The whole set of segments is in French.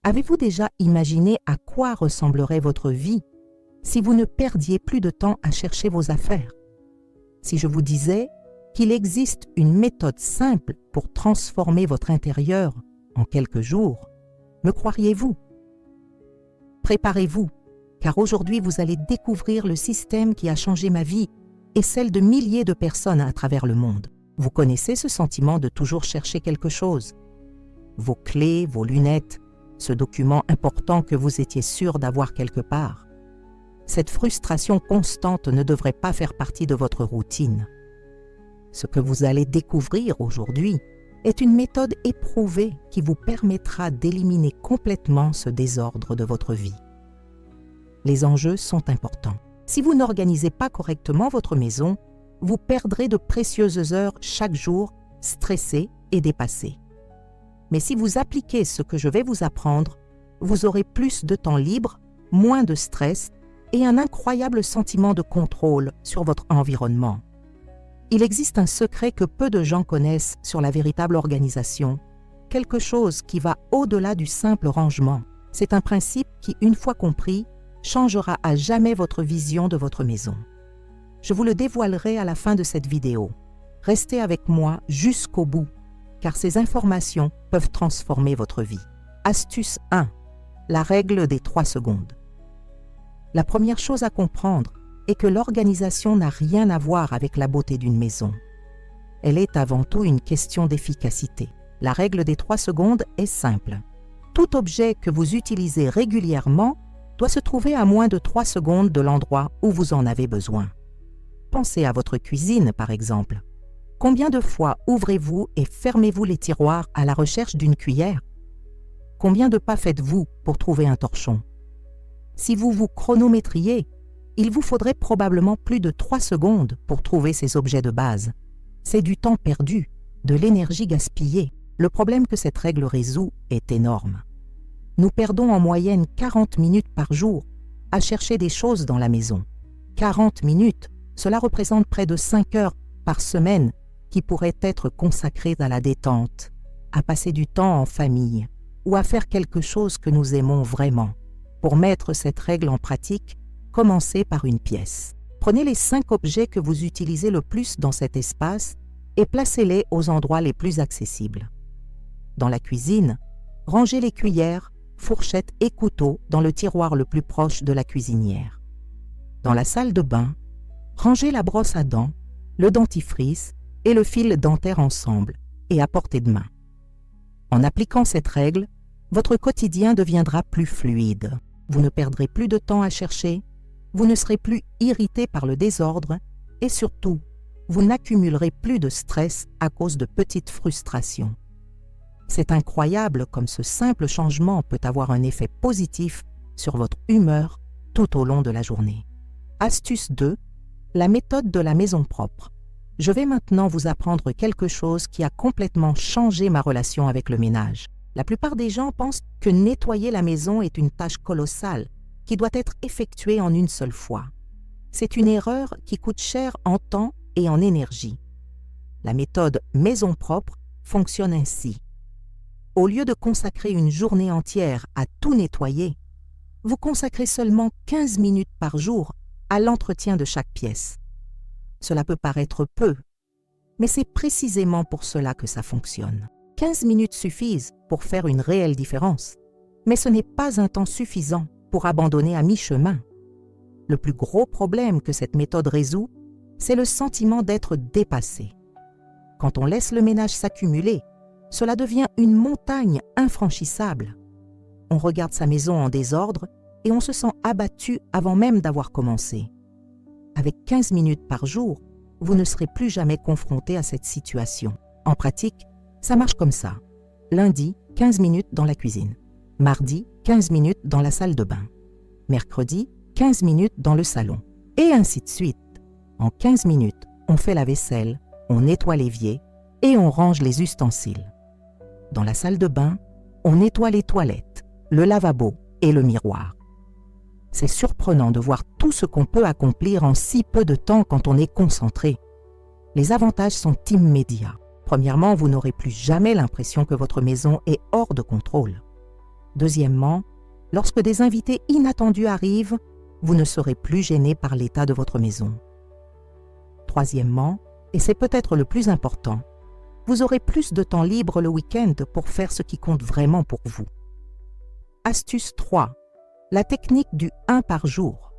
Avez-vous déjà imaginé à quoi ressemblerait votre vie si vous ne perdiez plus de temps à chercher vos affaires? Si je vous disais qu'il existe une méthode simple pour transformer votre intérieur en quelques jours, me croiriez-vous? Préparez-vous, car aujourd'hui vous allez découvrir le système qui a changé ma vie et celle de milliers de personnes à travers le monde. Vous connaissez ce sentiment de toujours chercher quelque chose? Vos clés, vos lunettes, ce document important que vous étiez sûr d'avoir quelque part. Cette frustration constante ne devrait pas faire partie de votre routine. Ce que vous allez découvrir aujourd'hui est une méthode éprouvée qui vous permettra d'éliminer complètement ce désordre de votre vie. Les enjeux sont importants. Si vous n'organisez pas correctement votre maison, vous perdrez de précieuses heures chaque jour, stressé et dépassé. Mais si vous appliquez ce que je vais vous apprendre, vous aurez plus de temps libre, moins de stress et un incroyable sentiment de contrôle sur votre environnement. Il existe un secret que peu de gens connaissent sur la véritable organisation, quelque chose qui va au-delà du simple rangement. C'est un principe qui, une fois compris, changera à jamais votre vision de votre maison. Je vous le dévoilerai à la fin de cette vidéo. Restez avec moi jusqu'au bout, car ces informations peuvent transformer votre vie. Astuce 1. La règle des 3 secondes. La première chose à comprendre est que l'organisation n'a rien à voir avec la beauté d'une maison. Elle est avant tout une question d'efficacité. La règle des 3 secondes est simple. Tout objet que vous utilisez régulièrement doit se trouver à moins de 3 secondes de l'endroit où vous en avez besoin. Pensez à votre cuisine, par exemple. Combien de fois ouvrez-vous et fermez-vous les tiroirs à la recherche d'une cuillère? Combien de pas faites-vous pour trouver un torchon? Si vous vous chronométriez, il vous faudrait probablement plus de 3 secondes pour trouver ces objets de base. C'est du temps perdu, de l'énergie gaspillée. Le problème que cette règle résout est énorme. Nous perdons en moyenne 40 minutes par jour à chercher des choses dans la maison. 40 minutes, cela représente près de 5 heures par semaine qui pourraient être consacrées à la détente, à passer du temps en famille ou à faire quelque chose que nous aimons vraiment. Pour mettre cette règle en pratique, commencez par une pièce. Prenez les 5 objets que vous utilisez le plus dans cet espace et placez-les aux endroits les plus accessibles. Dans la cuisine, rangez les cuillères, fourchettes et couteaux dans le tiroir le plus proche de la cuisinière. Dans la salle de bain, rangez la brosse à dents, le dentifrice et le fil dentaire ensemble et à portée de main. En appliquant cette règle, votre quotidien deviendra plus fluide. Vous ne perdrez plus de temps à chercher, vous ne serez plus irrité par le désordre et surtout, vous n'accumulerez plus de stress à cause de petites frustrations. C'est incroyable comme ce simple changement peut avoir un effet positif sur votre humeur tout au long de la journée. Astuce 2. La méthode de la maison propre. Je vais maintenant vous apprendre quelque chose qui a complètement changé ma relation avec le ménage. La plupart des gens pensent que nettoyer la maison est une tâche colossale qui doit être effectuée en une seule fois. C'est une erreur qui coûte cher en temps et en énergie. La méthode maison propre fonctionne ainsi. Au lieu de consacrer une journée entière à tout nettoyer, vous consacrez seulement 15 minutes par jour à l'entretien de chaque pièce. Cela peut paraître peu, mais c'est précisément pour cela que ça fonctionne. 15 minutes suffisent pour faire une réelle différence, mais ce n'est pas un temps suffisant pour abandonner à mi-chemin. Le plus gros problème que cette méthode résout, c'est le sentiment d'être dépassé. Quand on laisse le ménage s'accumuler, cela devient une montagne infranchissable. On regarde sa maison en désordre et on se sent abattu avant même d'avoir commencé. Avec 15 minutes par jour, vous ne serez plus jamais confronté à cette situation. En pratique, ça marche comme ça. Lundi, 15 minutes dans la cuisine. Mardi, 15 minutes dans la salle de bain. Mercredi, 15 minutes dans le salon. Et ainsi de suite. En 15 minutes, on fait la vaisselle, on nettoie l'évier et on range les ustensiles. Dans la salle de bain, on nettoie les toilettes, le lavabo et le miroir. C'est surprenant de voir tout ce qu'on peut accomplir en si peu de temps quand on est concentré. Les avantages sont immédiats. Premièrement, vous n'aurez plus jamais l'impression que votre maison est hors de contrôle. Deuxièmement, lorsque des invités inattendus arrivent, vous ne serez plus gêné par l'état de votre maison. Troisièmement, et c'est peut-être le plus important, vous aurez plus de temps libre le week-end pour faire ce qui compte vraiment pour vous. Astuce 3. La technique du 1 par jour.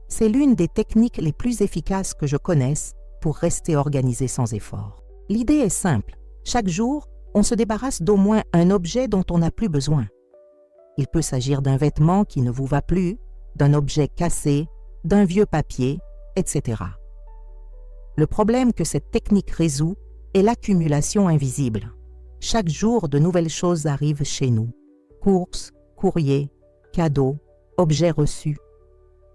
C'est l'une des techniques les plus efficaces que je connaisse pour rester organisé sans effort. L'idée est simple. Chaque jour, on se débarrasse d'au moins un objet dont on n'a plus besoin. Il peut s'agir d'un vêtement qui ne vous va plus, d'un objet cassé, d'un vieux papier, etc. Le problème que cette technique résout est l'accumulation invisible. Chaque jour, de nouvelles choses arrivent chez nous. Courses, courriers, cadeaux, objets reçus.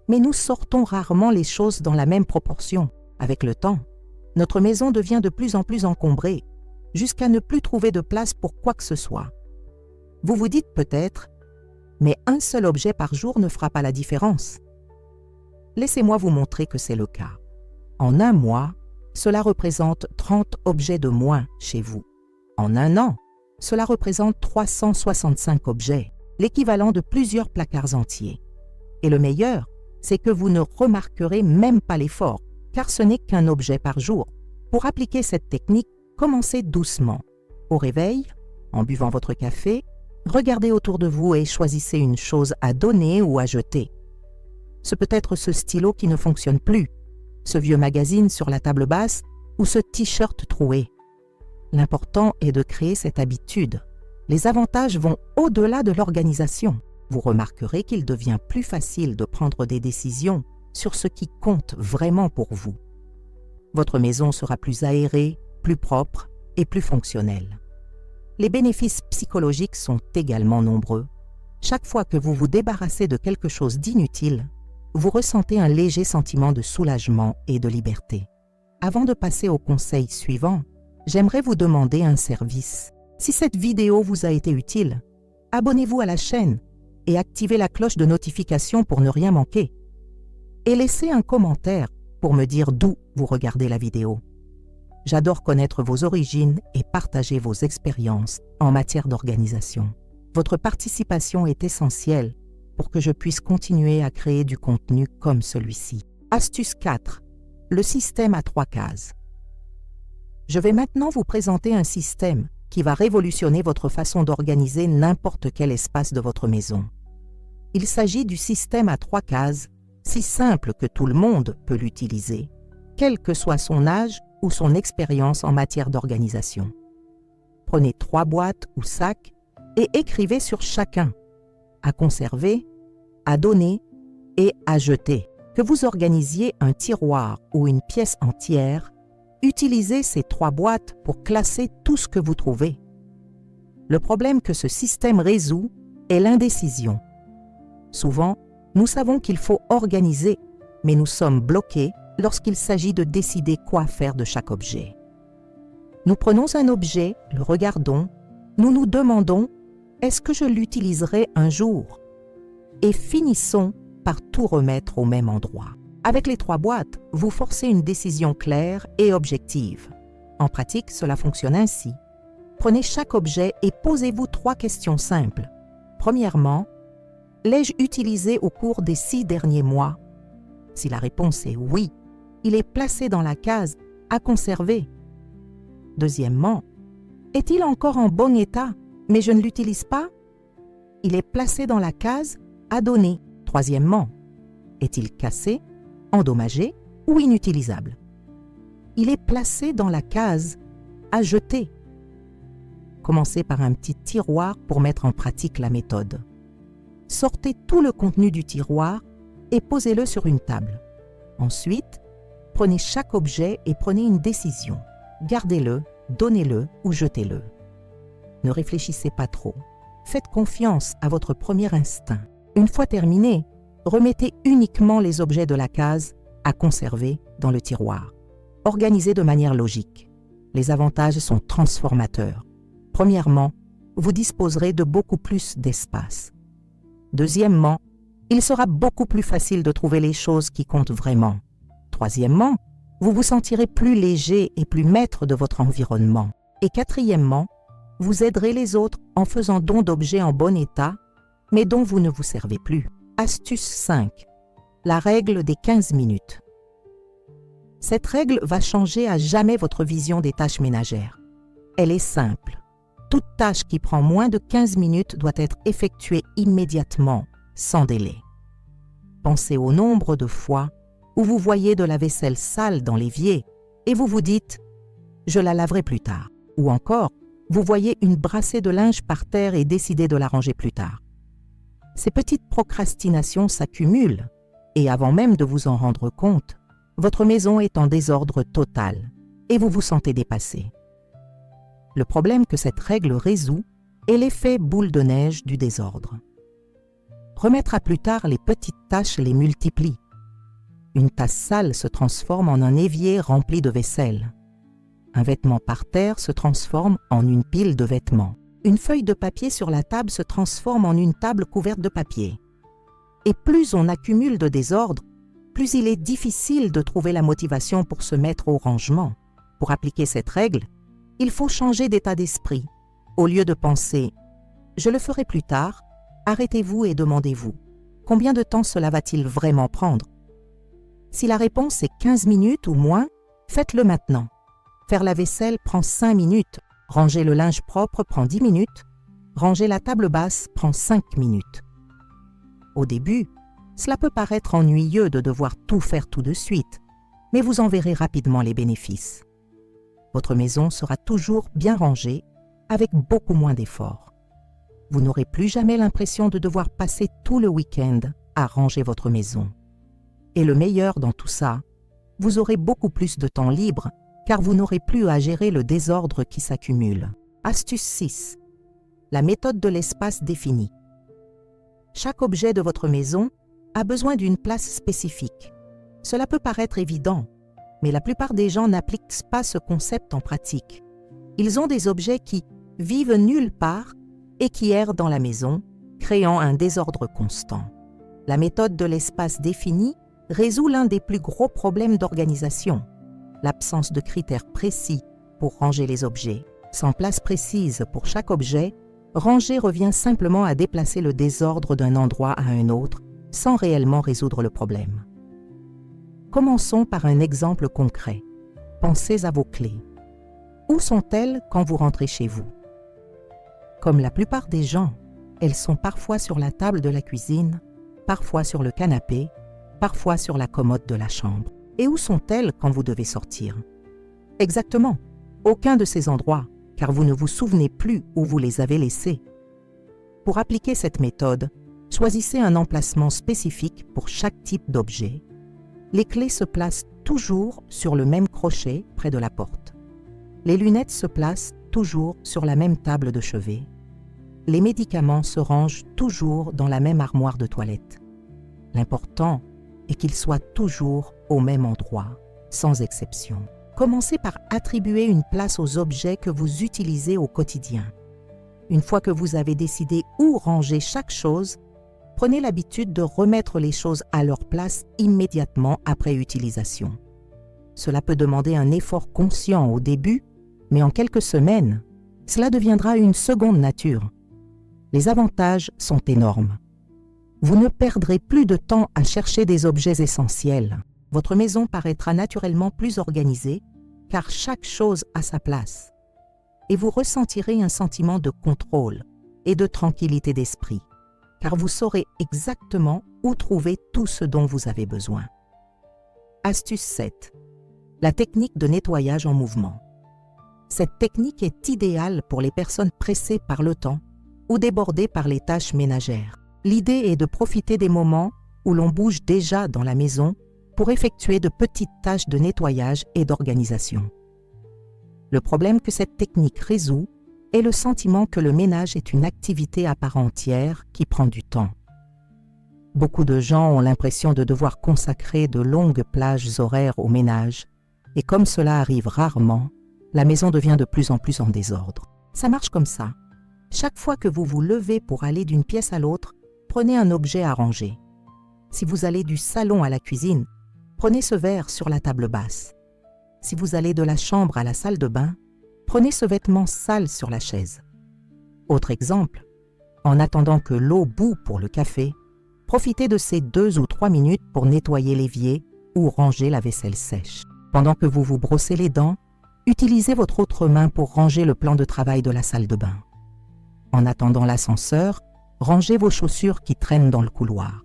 Mais nous sortons rarement les choses dans la même proportion. Avec le temps, notre maison devient de plus en plus encombrée, jusqu'à ne plus trouver de place pour quoi que ce soit. Vous vous dites peut-être, mais un seul objet par jour ne fera pas la différence. Laissez-moi vous montrer que c'est le cas. En un mois, cela représente 30 objets de moins chez vous. En un an, cela représente 365 objets, l'équivalent de plusieurs placards entiers. Et le meilleur, c'est que vous ne remarquerez même pas l'effort, car ce n'est qu'un objet par jour. Pour appliquer cette technique, commencez doucement. Au réveil, en buvant votre café, regardez autour de vous et choisissez une chose à donner ou à jeter. Ce peut être ce stylo qui ne fonctionne plus, ce vieux magazine sur la table basse ou ce t-shirt troué. L'important est de créer cette habitude. Les avantages vont au-delà de l'organisation. Vous remarquerez qu'il devient plus facile de prendre des décisions sur ce qui compte vraiment pour vous. Votre maison sera plus aérée, plus propre et plus fonctionnelle. Les bénéfices psychologiques sont également nombreux. Chaque fois que vous vous débarrassez de quelque chose d'inutile, vous ressentez un léger sentiment de soulagement et de liberté. Avant de passer au conseil suivant, j'aimerais vous demander un service. Si cette vidéo vous a été utile, abonnez-vous à la chaîne et activez la cloche de notification pour ne rien manquer. Et laissez un commentaire pour me dire d'où vous regardez la vidéo. J'adore connaître vos origines et partager vos expériences en matière d'organisation. Votre participation est essentielle pour que je puisse continuer à créer du contenu comme celui-ci. Astuce 4. Le système à 3 cases. Je vais maintenant vous présenter un système qui va révolutionner votre façon d'organiser n'importe quel espace de votre maison. Il s'agit du système à 3 cases, si simple que tout le monde peut l'utiliser, quel que soit son âge ou son expérience en matière d'organisation. Prenez 3 boîtes ou sacs et écrivez sur chacun « à conserver »,« à donner » et « à jeter ». Que vous organisiez un tiroir ou une pièce entière, utilisez ces 3 boîtes pour classer tout ce que vous trouvez. Le problème que ce système résout est l'indécision. Souvent, nous savons qu'il faut organiser, mais nous sommes bloqués lorsqu'il s'agit de décider quoi faire de chaque objet. Nous prenons un objet, le regardons, nous nous demandons « est-ce que je l'utiliserai un jour ?» et finissons par tout remettre au même endroit. Avec les 3 boîtes, vous forcez une décision claire et objective. En pratique, cela fonctionne ainsi. Prenez chaque objet et posez-vous 3 questions simples. Premièrement, l'ai-je utilisé au cours des 6 derniers mois? Si la réponse est oui, il est placé dans la case « à conserver ». Deuxièmement, est-il encore en bon état, mais je ne l'utilise pas? Il est placé dans la case « à donner ». Troisièmement, est-il cassé, endommagé ou inutilisable? Il est placé dans la case « à jeter ». Commencez par un petit tiroir pour mettre en pratique la méthode. Sortez tout le contenu du tiroir et posez-le sur une table. Ensuite, prenez chaque objet et prenez une décision. Gardez-le, donnez-le ou jetez-le. Ne réfléchissez pas trop. Faites confiance à votre premier instinct. Une fois terminé, remettez uniquement les objets de la case « à conserver » dans le tiroir. Organisez de manière logique. Les avantages sont transformateurs. Premièrement, vous disposerez de beaucoup plus d'espace. Deuxièmement, il sera beaucoup plus facile de trouver les choses qui comptent vraiment. Troisièmement, vous vous sentirez plus léger et plus maître de votre environnement. Et quatrièmement, Vous aiderez les autres en faisant don d'objets en bon état, mais dont vous ne vous servez plus. Astuce 5. La règle des 15 minutes. Cette règle va changer à jamais votre vision des tâches ménagères. Elle est simple. Toute tâche qui prend moins de 15 minutes doit être effectuée immédiatement, sans délai. Pensez au nombre de fois où vous voyez de la vaisselle sale dans l'évier et vous vous dites « je la laverai plus tard » ou encore vous voyez une brassée de linge par terre et décidez de la ranger plus tard. Ces petites procrastinations s'accumulent et avant même de vous en rendre compte, votre maison est en désordre total et vous vous sentez dépassé. Le problème que cette règle résout est l'effet boule de neige du désordre. Remettre à plus tard les petites tâches les multiplie. Une tasse sale se transforme en un évier rempli de vaisselle. Un vêtement par terre se transforme en une pile de vêtements. Une feuille de papier sur la table se transforme en une table couverte de papier. Et plus on accumule de désordre, plus il est difficile de trouver la motivation pour se mettre au rangement. Pour appliquer cette règle, il faut changer d'état d'esprit. Au lieu de penser « je le ferai plus tard », arrêtez-vous et demandez-vous « combien de temps cela va-t-il vraiment prendre ?» Si la réponse est 15 minutes ou moins, faites-le maintenant. Faire la vaisselle prend 5 minutes, ranger le linge propre prend 10 minutes, ranger la table basse prend 5 minutes. Au début, cela peut paraître ennuyeux de devoir tout faire tout de suite, mais vous en verrez rapidement les bénéfices. Votre maison sera toujours bien rangée, avec beaucoup moins d'efforts. Vous n'aurez plus jamais l'impression de devoir passer tout le week-end à ranger votre maison. Et le meilleur dans tout ça, vous aurez beaucoup plus de temps libre car vous n'aurez plus à gérer le désordre qui s'accumule. Astuce 6. La méthode de l'espace défini. Chaque objet de votre maison a besoin d'une place spécifique. Cela peut paraître évident, mais la plupart des gens n'appliquent pas ce concept en pratique. Ils ont des objets qui vivent nulle part et qui errent dans la maison, créant un désordre constant. La méthode de l'espace défini résout l'un des plus gros problèmes d'organisation, l'absence de critères précis pour ranger les objets. Sans place précise pour chaque objet, ranger revient simplement à déplacer le désordre d'un endroit à un autre sans réellement résoudre le problème. Commençons par un exemple concret. Pensez à vos clés. Où sont-elles quand vous rentrez chez vous? Comme la plupart des gens, elles sont parfois sur la table de la cuisine, parfois sur le canapé, parfois sur la commode de la chambre. Et où sont-elles quand vous devez sortir? Exactement, aucun de ces endroits, car vous ne vous souvenez plus où vous les avez laissées. Pour appliquer cette méthode, choisissez un emplacement spécifique pour chaque type d'objet. Les clés se placent toujours sur le même crochet près de la porte. Les lunettes se placent toujours sur la même table de chevet. Les médicaments se rangent toujours dans la même armoire de toilette. L'important est qu'ils soient toujours au même endroit, sans exception. Commencez par attribuer une place aux objets que vous utilisez au quotidien. Une fois que vous avez décidé où ranger chaque chose, prenez l'habitude de remettre les choses à leur place immédiatement après utilisation. Cela peut demander un effort conscient au début, mais en quelques semaines, cela deviendra une seconde nature. Les avantages sont énormes. Vous ne perdrez plus de temps à chercher des objets essentiels. Votre maison paraîtra naturellement plus organisée, car chaque chose a sa place. Et vous ressentirez un sentiment de contrôle et de tranquillité d'esprit, car vous saurez exactement où trouver tout ce dont vous avez besoin. Astuce 7. La technique de nettoyage en mouvement. Cette technique est idéale pour les personnes pressées par le temps ou débordées par les tâches ménagères. L'idée est de profiter des moments où l'on bouge déjà dans la maison pour effectuer de petites tâches de nettoyage et d'organisation. Le problème que cette technique résout est le sentiment que le ménage est une activité à part entière qui prend du temps. Beaucoup de gens ont l'impression de devoir consacrer de longues plages horaires au ménage, et comme cela arrive rarement, la maison devient de plus en plus en désordre. Ça marche comme ça. Chaque fois que vous vous levez pour aller d'une pièce à l'autre, prenez un objet à ranger. Si vous allez du salon à la cuisine, prenez ce verre sur la table basse. Si vous allez de la chambre à la salle de bain, prenez ce vêtement sale sur la chaise. Autre exemple, en attendant que l'eau bout pour le café, profitez de ces 2 ou 3 minutes pour nettoyer l'évier ou ranger la vaisselle sèche. Pendant que vous vous brossez les dents, utilisez votre autre main pour ranger le plan de travail de la salle de bain. En attendant l'ascenseur, rangez vos chaussures qui traînent dans le couloir.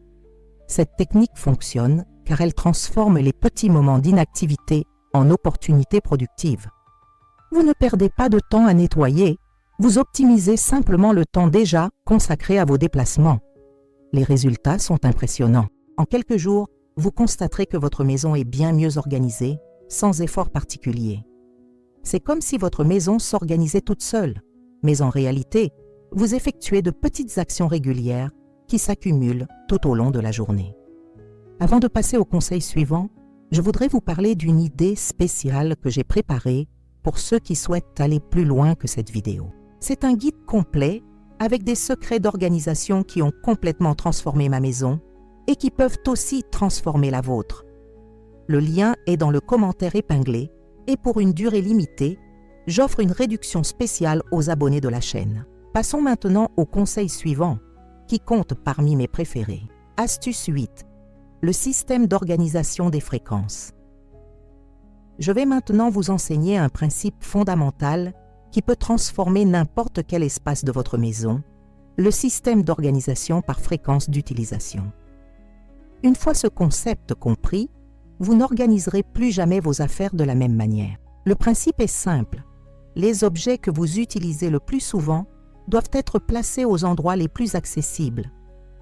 Cette technique fonctionne car elle transforme les petits moments d'inactivité en opportunités productives. Vous ne perdez pas de temps à nettoyer, vous optimisez simplement le temps déjà consacré à vos déplacements. Les résultats sont impressionnants. En quelques jours, vous constaterez que votre maison est bien mieux organisée, sans effort particulier. C'est comme si votre maison s'organisait toute seule, mais en réalité, vous effectuez de petites actions régulières qui s'accumulent tout au long de la journée. Avant de passer au conseil suivant, je voudrais vous parler d'une idée spéciale que j'ai préparée pour ceux qui souhaitent aller plus loin que cette vidéo. C'est un guide complet avec des secrets d'organisation qui ont complètement transformé ma maison et qui peuvent aussi transformer la vôtre. Le lien est dans le commentaire épinglé et pour une durée limitée, j'offre une réduction spéciale aux abonnés de la chaîne. Passons maintenant au conseil suivant, qui compte parmi mes préférés. Astuce 8. Le système d'organisation des fréquences. Je vais maintenant vous enseigner un principe fondamental qui peut transformer n'importe quel espace de votre maison, le système d'organisation par fréquence d'utilisation. Une fois ce concept compris, vous n'organiserez plus jamais vos affaires de la même manière. Le principe est simple. Les objets que vous utilisez le plus souvent doivent être placés aux endroits les plus accessibles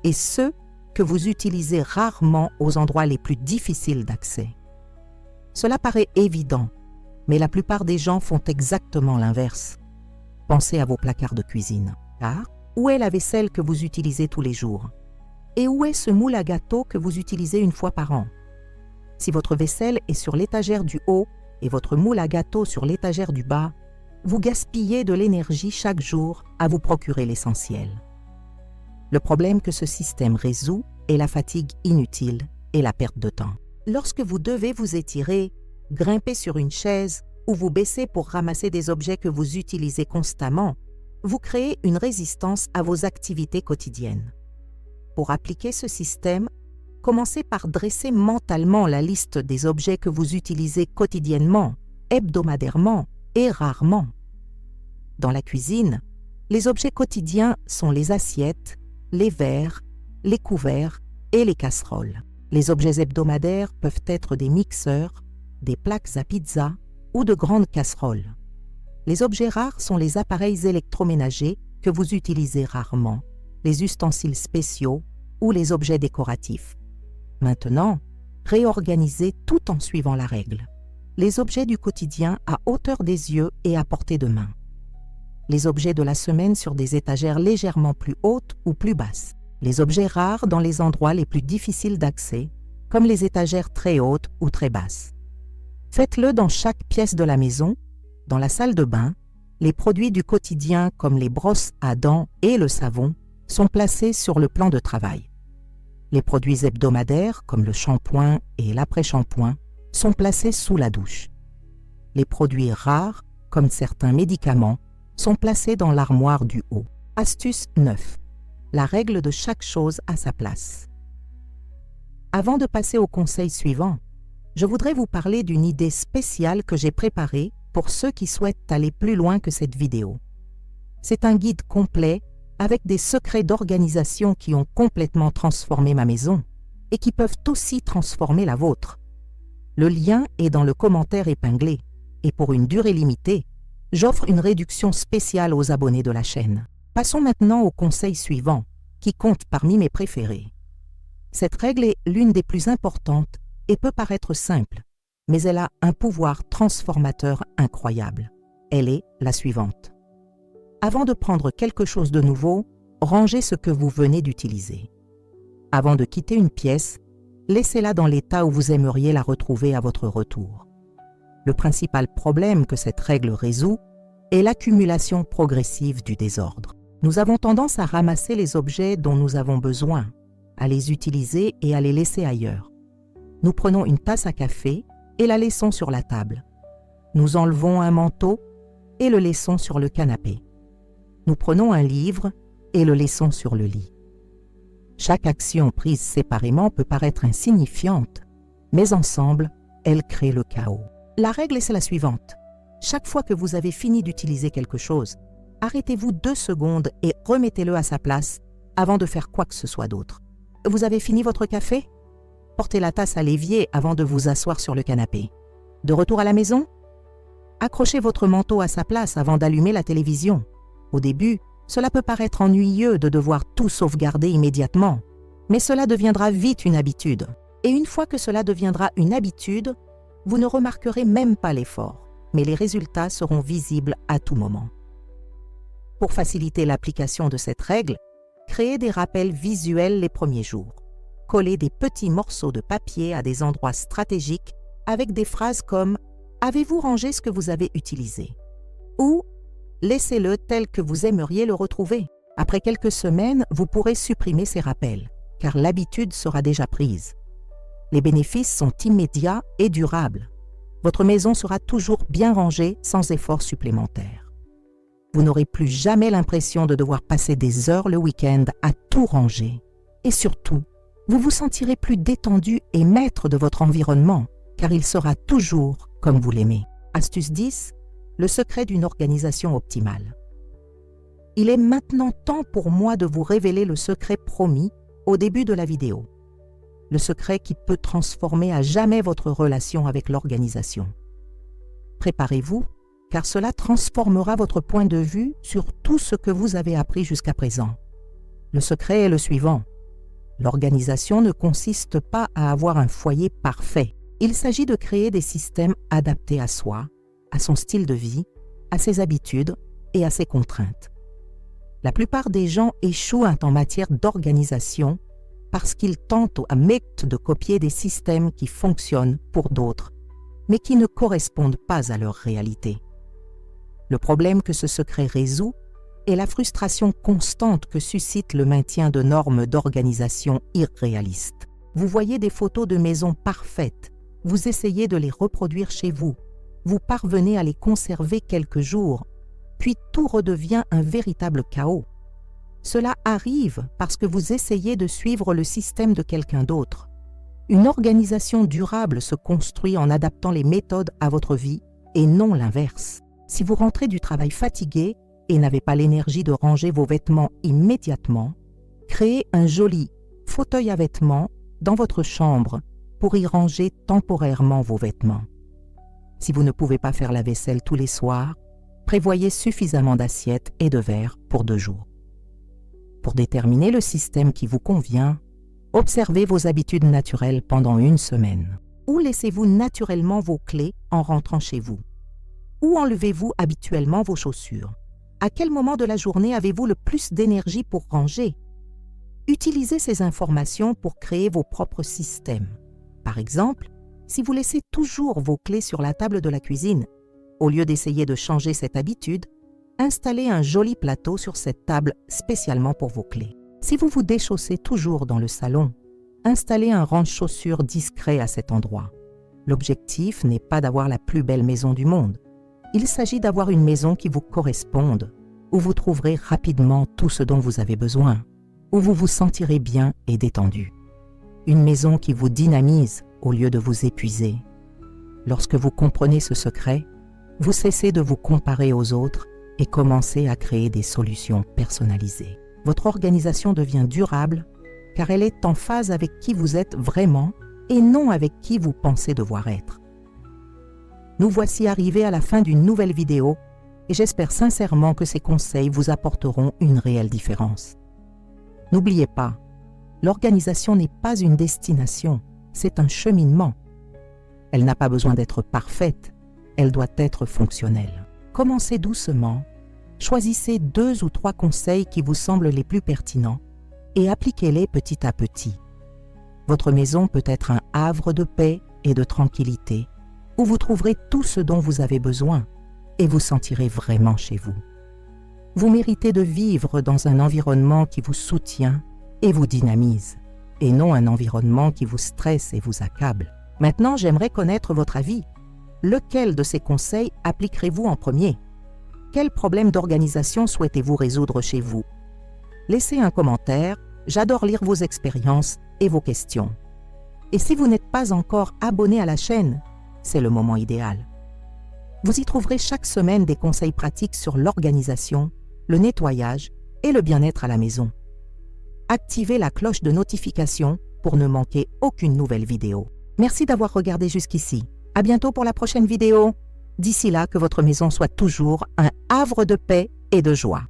et ceux que vous utilisez rarement aux endroits les plus difficiles d'accès. Cela paraît évident, mais la plupart des gens font exactement l'inverse. Pensez à vos placards de cuisine. Car où est la vaisselle que vous utilisez tous les jours? Et où est ce moule à gâteau que vous utilisez une fois par an? Si votre vaisselle est sur l'étagère du haut et votre moule à gâteau sur l'étagère du bas, vous gaspillez de l'énergie chaque jour à vous procurer l'essentiel. Le problème que ce système résout est la fatigue inutile et la perte de temps. Lorsque vous devez vous étirer, grimper sur une chaise ou vous baisser pour ramasser des objets que vous utilisez constamment, vous créez une résistance à vos activités quotidiennes. Pour appliquer ce système, commencez par dresser mentalement la liste des objets que vous utilisez quotidiennement, hebdomadairement et rarement. Dans la cuisine, les objets quotidiens sont les assiettes, les verres, les couverts et les casseroles. Les objets hebdomadaires peuvent être des mixeurs, des plaques à pizza ou de grandes casseroles. Les objets rares sont les appareils électroménagers que vous utilisez rarement, les ustensiles spéciaux ou les objets décoratifs. Maintenant, réorganisez tout en suivant la règle. Les objets du quotidien à hauteur des yeux et à portée de main. Les objets de la semaine sur des étagères légèrement plus hautes ou plus basses. Les objets rares dans les endroits les plus difficiles d'accès, comme les étagères très hautes ou très basses. Faites-le dans chaque pièce de la maison, dans la salle de bain. Les produits du quotidien comme les brosses à dents et le savon sont placés sur le plan de travail. Les produits hebdomadaires comme le shampoing et l'après-shampoing sont placés sous la douche. Les produits rares, comme certains médicaments, sont placés dans l'armoire du haut. Astuce 9. La règle de chaque chose à sa place. Avant de passer au conseil suivant, je voudrais vous parler d'une idée spéciale que j'ai préparée pour ceux qui souhaitent aller plus loin que cette vidéo. C'est un guide complet avec des secrets d'organisation qui ont complètement transformé ma maison et qui peuvent aussi transformer la vôtre. Le lien est dans le commentaire épinglé et pour une durée limitée, j'offre une réduction spéciale aux abonnés de la chaîne. Passons maintenant au conseil suivant, qui compte parmi mes préférés. Cette règle est l'une des plus importantes et peut paraître simple, mais elle a un pouvoir transformateur incroyable. Elle est la suivante. Avant de prendre quelque chose de nouveau, rangez ce que vous venez d'utiliser. Avant de quitter une pièce, laissez-la dans l'état où vous aimeriez la retrouver à votre retour. Le principal problème que cette règle résout est l'accumulation progressive du désordre. Nous avons tendance à ramasser les objets dont nous avons besoin, à les utiliser et à les laisser ailleurs. Nous prenons une tasse à café et la laissons sur la table. Nous enlevons un manteau et le laissons sur le canapé. Nous prenons un livre et le laissons sur le lit. Chaque action prise séparément peut paraître insignifiante, mais ensemble, elle crée le chaos. La règle est la suivante. Chaque fois que vous avez fini d'utiliser quelque chose, arrêtez-vous 2 secondes et remettez-le à sa place avant de faire quoi que ce soit d'autre. Vous avez fini votre café? Portez la tasse à l'évier avant de vous asseoir sur le canapé. De retour à la maison? Accrochez votre manteau à sa place avant d'allumer la télévision. Au début, cela peut paraître ennuyeux de devoir tout sauvegarder immédiatement, mais cela deviendra vite une habitude. Et une fois que cela deviendra une habitude, vous ne remarquerez même pas l'effort, mais les résultats seront visibles à tout moment. Pour faciliter l'application de cette règle, créez des rappels visuels les premiers jours. Collez des petits morceaux de papier à des endroits stratégiques avec des phrases comme « Avez-vous rangé ce que vous avez utilisé ?» ou « Laissez-le tel que vous aimeriez le retrouver ». Après quelques semaines, vous pourrez supprimer ces rappels, car l'habitude sera déjà prise. Les bénéfices sont immédiats et durables. Votre maison sera toujours bien rangée sans effort supplémentaire. Vous n'aurez plus jamais l'impression de devoir passer des heures le week-end à tout ranger. Et surtout, vous vous sentirez plus détendu et maître de votre environnement, car il sera toujours comme vous l'aimez. Astuce 10, le secret d'une organisation optimale. Il est maintenant temps pour moi de vous révéler le secret promis au début de la vidéo. Le secret qui peut transformer à jamais votre relation avec l'organisation. Préparez-vous, car cela transformera votre point de vue sur tout ce que vous avez appris jusqu'à présent. Le secret est le suivant. L'organisation ne consiste pas à avoir un foyer parfait. Il s'agit de créer des systèmes adaptés à soi, à son style de vie, à ses habitudes et à ses contraintes. La plupart des gens échouent en matière d'organisation parce qu'ils tentent à mettre de copier des systèmes qui fonctionnent pour d'autres, mais qui ne correspondent pas à leur réalité. Le problème que ce secret résout est la frustration constante que suscite le maintien de normes d'organisation irréalistes. Vous voyez des photos de maisons parfaites, vous essayez de les reproduire chez vous, vous parvenez à les conserver quelques jours, puis tout redevient un véritable chaos. Cela arrive parce que vous essayez de suivre le système de quelqu'un d'autre. Une organisation durable se construit en adaptant les méthodes à votre vie et non l'inverse. Si vous rentrez du travail fatigué et n'avez pas l'énergie de ranger vos vêtements immédiatement, créez un joli fauteuil à vêtements dans votre chambre pour y ranger temporairement vos vêtements. Si vous ne pouvez pas faire la vaisselle tous les soirs, prévoyez suffisamment d'assiettes et de verres pour 2 jours. Pour déterminer le système qui vous convient, observez vos habitudes naturelles pendant 1 semaine. Où laissez-vous naturellement vos clés en rentrant chez vous? Où enlevez-vous habituellement vos chaussures? À quel moment de la journée avez-vous le plus d'énergie pour ranger? Utilisez ces informations pour créer vos propres systèmes. Par exemple, si vous laissez toujours vos clés sur la table de la cuisine, au lieu d'essayer de changer cette habitude, installez un joli plateau sur cette table spécialement pour vos clés. Si vous vous déchaussez toujours dans le salon, installez un range-chaussures discret à cet endroit. L'objectif n'est pas d'avoir la plus belle maison du monde. Il s'agit d'avoir une maison qui vous corresponde, où vous trouverez rapidement tout ce dont vous avez besoin, où vous vous sentirez bien et détendu. Une maison qui vous dynamise au lieu de vous épuiser. Lorsque vous comprenez ce secret, vous cessez de vous comparer aux autres et commencez à créer des solutions personnalisées. Votre organisation devient durable car elle est en phase avec qui vous êtes vraiment et non avec qui vous pensez devoir être. Nous voici arrivés à la fin d'une nouvelle vidéo et j'espère sincèrement que ces conseils vous apporteront une réelle différence. N'oubliez pas, l'organisation n'est pas une destination, c'est un cheminement. Elle n'a pas besoin d'être parfaite, elle doit être fonctionnelle. Commencez doucement, choisissez 2 ou 3 conseils qui vous semblent les plus pertinents et appliquez-les petit à petit. Votre maison peut être un havre de paix et de tranquillité où vous trouverez tout ce dont vous avez besoin et vous sentirez vraiment chez vous. Vous méritez de vivre dans un environnement qui vous soutient et vous dynamise, et non un environnement qui vous stresse et vous accable. Maintenant, j'aimerais connaître votre avis. Lequel de ces conseils appliquerez-vous en premier? Quel problème d'organisation souhaitez-vous résoudre chez vous? Laissez un commentaire, j'adore lire vos expériences et vos questions. Et si vous n'êtes pas encore abonné à la chaîne, c'est le moment idéal. Vous y trouverez chaque semaine des conseils pratiques sur l'organisation, le nettoyage et le bien-être à la maison. Activez la cloche de notification pour ne manquer aucune nouvelle vidéo. Merci d'avoir regardé jusqu'ici. À bientôt pour la prochaine vidéo. D'ici là, que votre maison soit toujours un havre de paix et de joie.